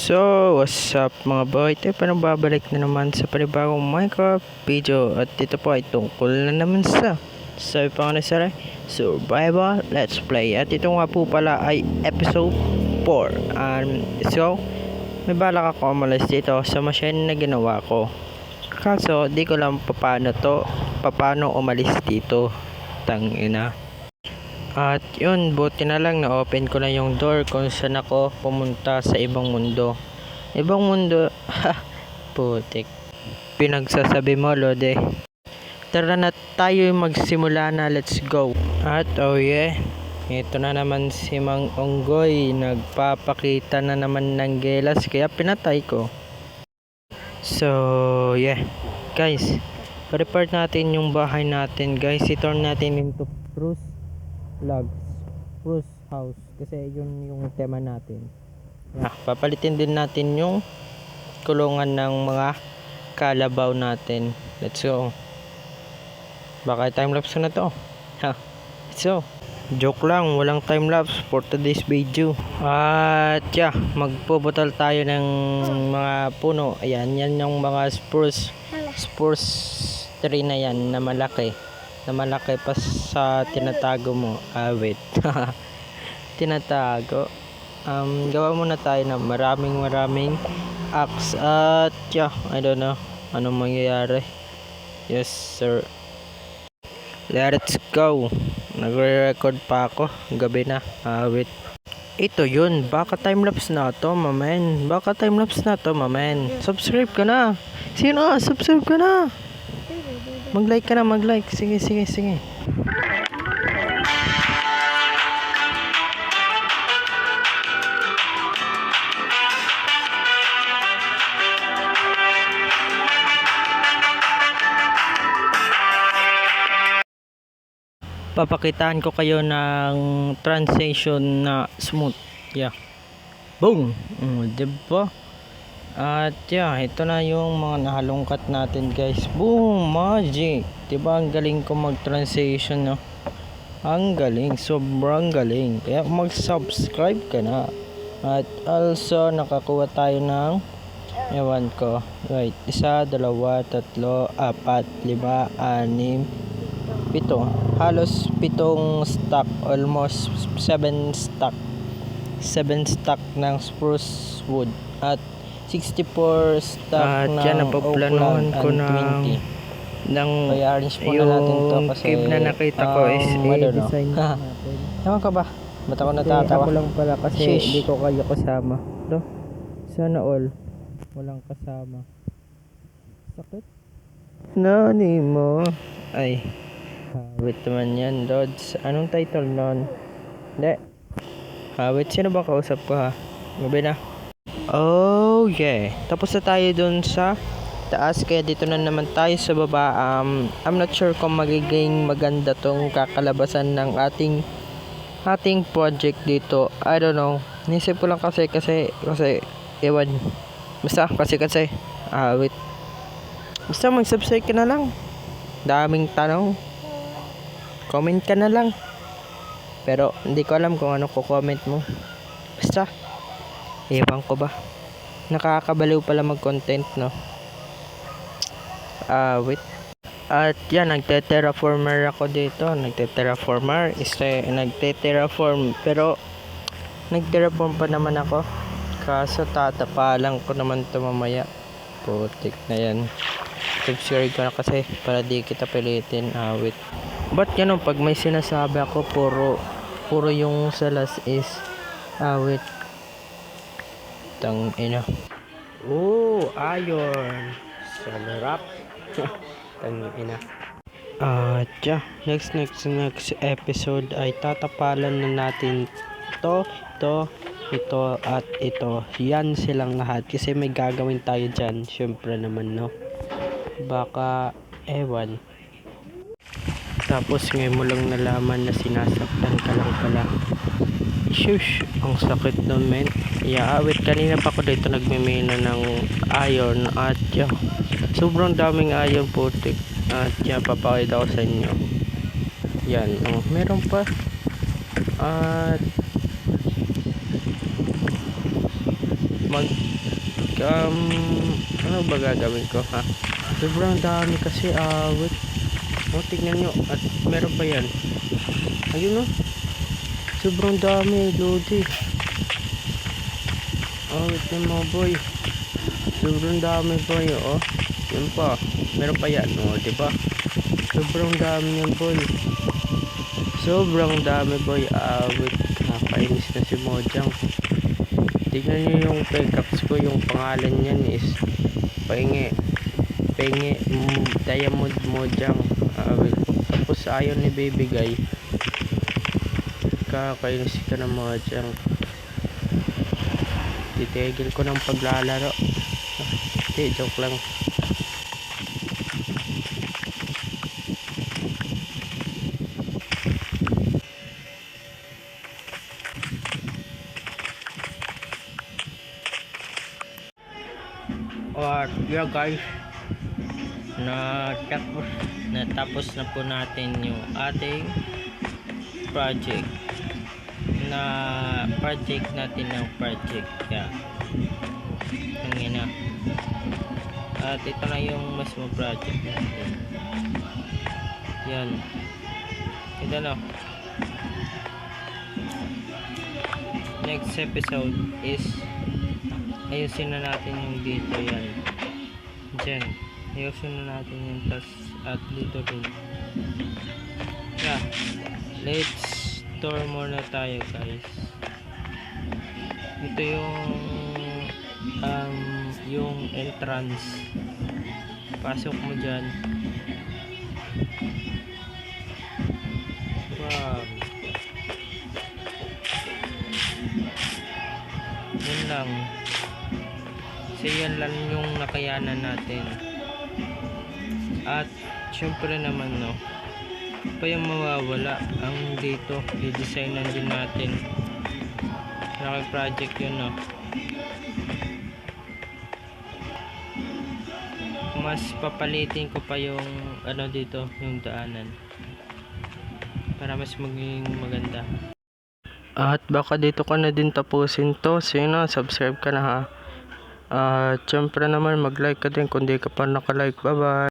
So, what's up mga boy? Tayo pa nang babalik na naman sa panibagong Minecraft video. At dito po ay tungkol na naman sa sabi pa nga na survival let's play. At ito nga po pala ay episode 4. So, may balak ako umalis dito sa machine na ginawa ko. Kaso, di ko lang paano umalis dito. Tangina. At yun, buti na lang na-open ko na yung door kung saan ako pumunta sa ibang mundo. Ibang mundo? Ha, putik. Pinagsasabi mo, Lode. Tara na tayo magsimula na, let's go. At oh yeah, ito na naman si Mang Onggoy. Nagpapakita na naman ng gelas kaya pinatay ko. So yeah, guys, report natin yung bahay natin guys. I-turn natin into Spruce house kasi yun yung tema natin. Papalitin din natin yung kulungan ng mga kalabaw natin. Let's go. Baka time-lapse na to. So, joke lang, walang time-lapse for today's video. At yeah, magpuputal tayo ng mga puno. Ayan, yan yung mga spruce tree na yan na malaki pa sa tinatago mo. Wait. Tinatago. Gawa muna tayo ng maraming axe. At yeah, I don't know anong mangyayari. Yes sir, let's go. Nagre-record pa ako, gabi na. Wait, ito yun, baka timelapse na to mamen. Subscribe ka na. Sino? Subscribe ka na. Mag-like ka na, mag-like. Sige. Papakitaan ko kayo ng transition na smooth. Yeah. Boom! Diba? At yeah, ito na yung mga nahalungkat natin guys. Boom! Magic! Diba ang galing ko mag-transition, no? Ang galing, sobrang galing. Kaya mag-subscribe ka na. At also, nakakuha tayo ng ewan ko. Right, 1, 2, 3, 4, 5, 6, 7. Halos 7 stack. Almost 7 stack. 7 stack ng spruce wood. At 64 stack ng yan, napaplanuhan ko ng i-arrange muna natin to kasi cave na nakita ko is design natin. Ewan ka ba? Ba't ako natatawa? Ako lang pala kasi Sheesh. hindi ko kayo kasama. Sana all walang kasama. Sakit? Nani mo? Ay, wait naman yan, Dodds. Anong title nun? Hindi. Wait, sino ba kausap ko ha? Gabi na. Oh yeah, tapos na tayo dun sa taas, kaya dito na naman tayo sa baba. I'm not sure kung magiging maganda tong kakalabasan ng ating project dito. I don't know, nisip ko lang kasi ewan, basta kasi wait, basta mag-subscribe ka na lang. Daming tanong, comment ka na lang, pero hindi ko alam kung ano ko comment mo. Basta ewan ko ba, nakakabaliw pala mag-content, no? Wait. At yan, nagte-terraformer ako dito. Pero nag-terraform pa naman ako. Kaso tatapalan ko naman to mamaya. Putik na yan. Subscribe ko na kasi para di kita pilitin. Wait. Ba't yan, pag may sinasabi ako, puro yung sa last is wait. Tang ina. Oh, iron. Sarap. Tang ina. Yeah. Next episode ay tatapalan na natin ito at ito. Yan silang lahat kasi may gagawin tayo dyan. Syempre naman, no? Baka ewan. Tapos ngayon mo lang nalaman na sinasaktan ka lang pala. Shush, ang sakit nun, men. Yeah, wait, kanina pa ako dito nagmimina ng iron. At yeah, sobrang daming iron, putik. At yeah, papakita ko sa inyo. Yan, meron pa. At ano ba gagawin ko, ha? Sobrang dami kasi, wait. Tignan nyo, at meron pa yan. Ayun, sobrang dami, Lodi. Wait na mga boy. Sobrang dami boy, Yan pa, meron pa yan, diba? Sobrang dami yan boy. Sobrang dami boy. Wait, nakainis na si Mojang. Tignan nyo yung pickaxe ko, yung pangalan niyan is Penge Diamond Mojang. Wait, tapos ayaw ni bibigay. Kakainis ka ng Mojang. Titigil ko ng paglalaro. Hindi, joke lang. Yeah guys, natapos na po natin yung ating project natin ng project. Yeah. Ang ina. At ito na yung mas project natin. Yan. Ito na. Next episode is ayusin na natin yung dito yan. Diyan. Ayusin na natin yung tas at dito rin. Yeah. Let's store muna tayo guys. Ito yung entrance. Pasok mo dyan. Wow. Yun lang. Kasi yan lang yung nakayanan natin. At syempre naman pa yung mawawala ang dito i-designan din natin. Project yun mas papalitin ko pa yung dito yung daanan para mas maging maganda. At baka dito ka na din tapusin to. So yun subscribe ka na, ha. Syempre naman mag-like ka din kung di ka pa naka-like. Bye bye.